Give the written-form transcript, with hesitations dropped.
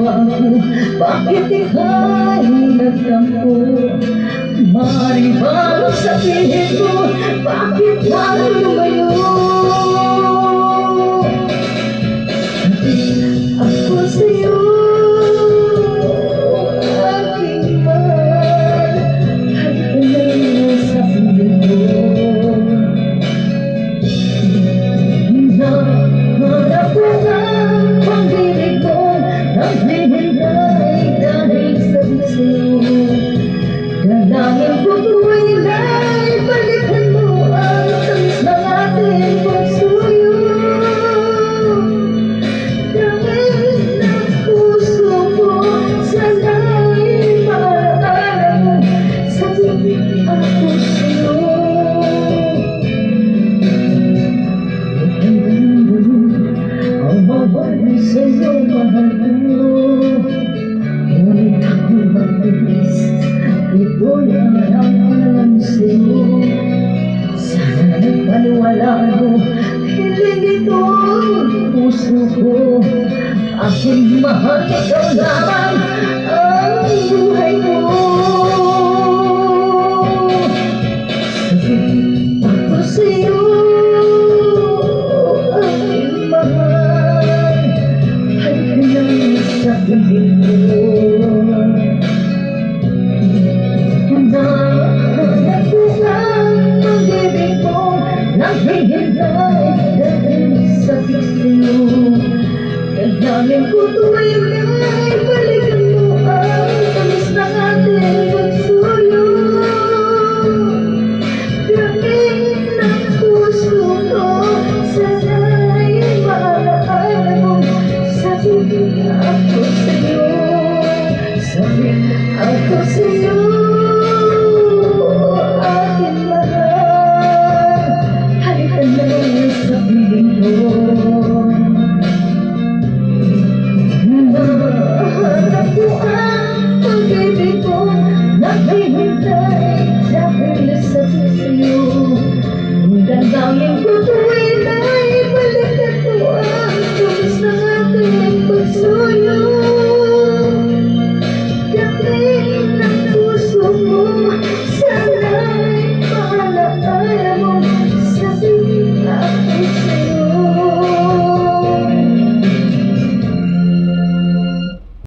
nagbago? Bakit ika'y nagtampo? Maaari bang sabihin ko, bakit tayo lumayo? Ako sa'yo, aking mahal, halika na sa piling ko. Nahanap ko ang pag-ibig ko, naghihintay dahil sabi sa'yo. Dalangin ko tuwing naibalikan mo ang tamis ng ating pagsuyo. Dahil ng puso ko sana'y maaalam mo, sabihin ako sa'yo. Ang mawala sa'yo, mahal ko. Ngunit ako magbilis, ito'y alam sa'yo. Sana'y paniwalaan mo, hiling ito ang puso ko. Aking mahal, ikaw lamang ang buhay ko. Sabihin ako sa'yo, aking mahal, halika na sa piling